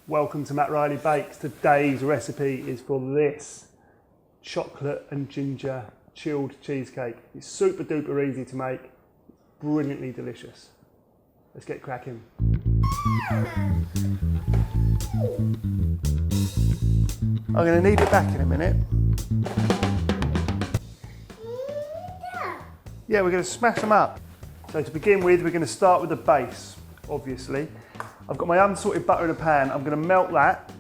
Welcome to Matt Riley Bakes. Today's recipe is for this chocolate and ginger chilled cheesecake. It's super duper easy to make, brilliantly delicious. Let's get cracking. I'm going to knead it back in a minute. Yeah, we're going to smash them up. So to begin with, we're going to start with the base, obviously. I've got my unsalted butter in a pan. I'm going to melt that.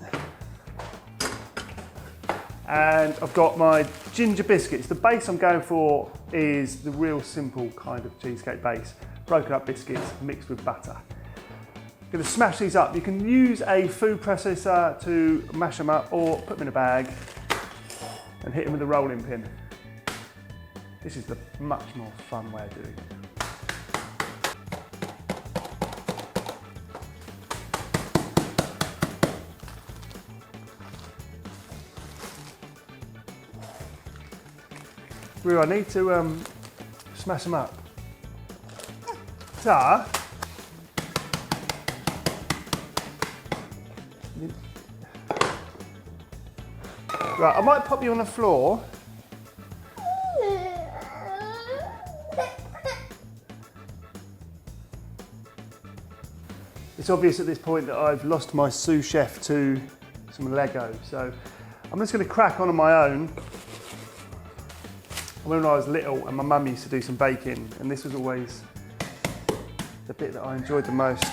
And I've got my ginger biscuits. The base I'm going for is the real simple kind of cheesecake base. Broken up biscuits mixed with butter. I'm going to smash these up. You can use a food processor to mash them up or put them in a bag and hit them with a rolling pin. This is the much more fun way of doing it. Roo, I need to smash them up. So, right, I might pop you on the floor. It's obvious at this point that I've lost my sous chef to some Lego, so I'm just going to crack on my own. When I was little and my mum used to do some baking, and this was always the bit that I enjoyed the most.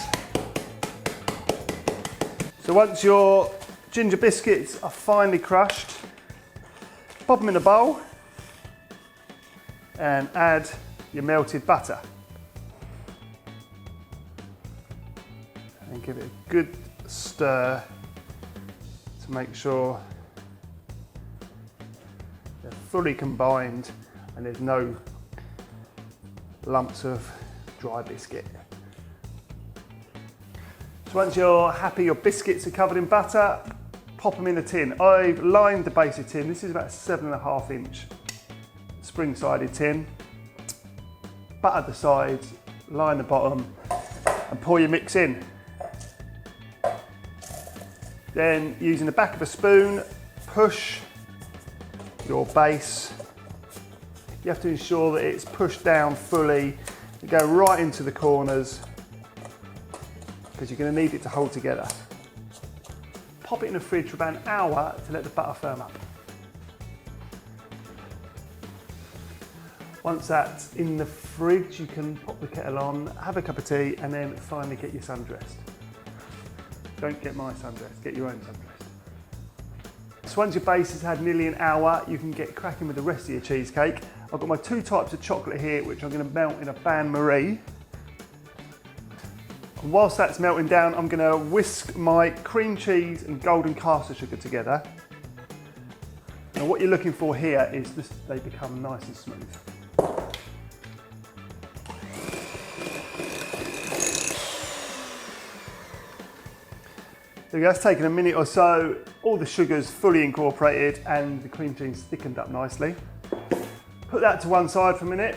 So once your ginger biscuits are finely crushed, pop them in a bowl and add your melted butter. And give it a good stir to make sure they're fully combined and there's no lumps of dry biscuit. So once you're happy your biscuits are covered in butter, pop them in a tin. I've lined the base of tin. This is about a 7.5 inch spring-sided tin. Butter the sides, line the bottom and pour your mix in. Then using the back of a spoon, push your base. You have to ensure that it's pushed down fully. You go right into the corners because you're going to need it to hold together. Pop it in the fridge for about an hour to let the butter firm up. Once that's in the fridge, you can pop the kettle on, have a cup of tea, and then finally get your sundressed. Don't get my sundress, get your own sundress. So once your base has had nearly an hour, you can get cracking with the rest of your cheesecake. I've got my two types of chocolate here, which I'm going to melt in a bain-marie. And whilst that's melting down, I'm going to whisk my cream cheese and golden caster sugar together. Now what you're looking for here is they become nice and smooth. There we go, it's taken a minute or so. All the sugar's fully incorporated and the cream cheese thickened up nicely. Put that to one side for a minute,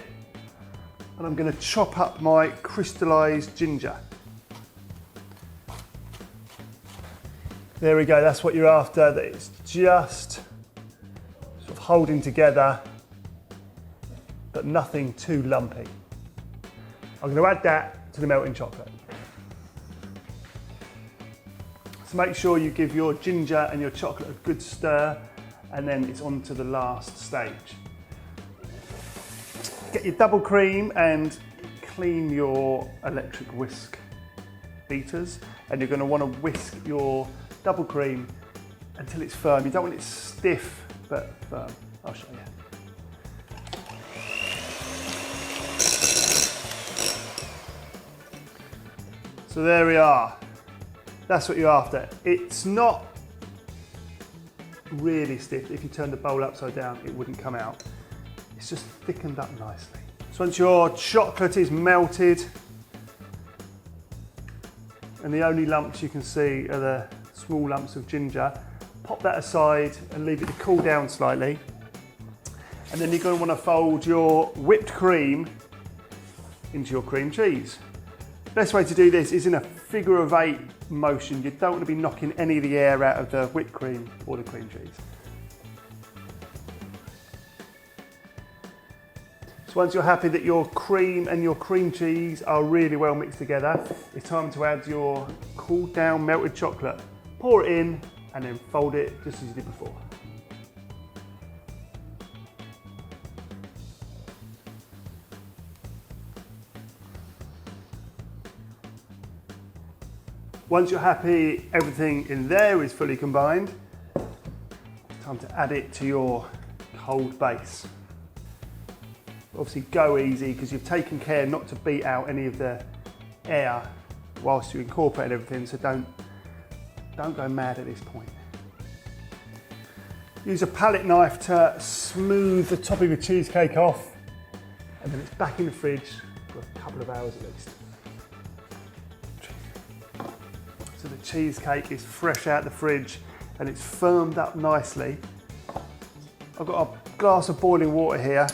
and I'm going to chop up my crystallised ginger. There we go, that's what you're after, that it's just sort of holding together, but nothing too lumpy. I'm going to add that to the melting chocolate. So make sure you give your ginger and your chocolate a good stir, and then it's on to the last stage. Get your double cream and clean your electric whisk beaters, and you're going to want to whisk your double cream until it's firm. You don't want it stiff but firm. I'll show you. So there we are. That's what you're after. It's not really stiff. If you turn the bowl upside down, it wouldn't come out. It's just thickened up nicely. So once your chocolate is melted, and the only lumps you can see are the small lumps of ginger, pop that aside and leave it to cool down slightly. And then you're going to want to fold your whipped cream into your cream cheese. Best way to do this is in a figure of 8 motion. You don't want to be knocking any of the air out of the whipped cream or the cream cheese. So once you're happy that your cream and your cream cheese are really well mixed together, it's time to add your cooled down melted chocolate. Pour it in and then fold it just as you did before. Once you're happy everything in there is fully combined, it's time to add it to your cold base. Obviously go easy because you've taken care not to beat out any of the air whilst you incorporate everything, so don't go mad at this point. Use a palette knife to smooth the top of your cheesecake off, and then it's back in the fridge for a couple of hours at least. So the cheesecake is fresh out the fridge and it's firmed up nicely. I've got a glass of boiling water here,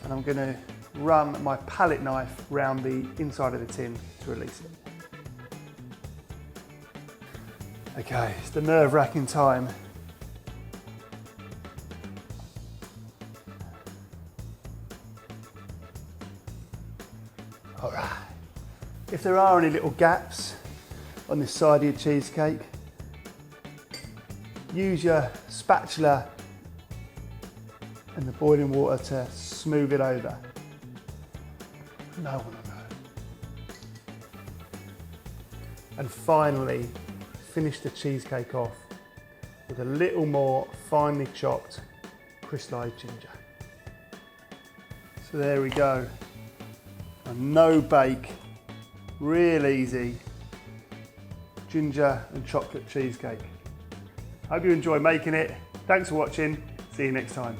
and I'm going to run my palette knife round the inside of the tin to release it. Okay, it's the nerve-wracking time. All right. If there are any little gaps on this side of your cheesecake, use your spatula and the boiling water to smooth it over. No one will know. And finally, finish the cheesecake off with a little more finely chopped crystallised ginger. So there we go. A no bake, real easy ginger and chocolate cheesecake. Hope you enjoy making it. Thanks for watching. See you next time.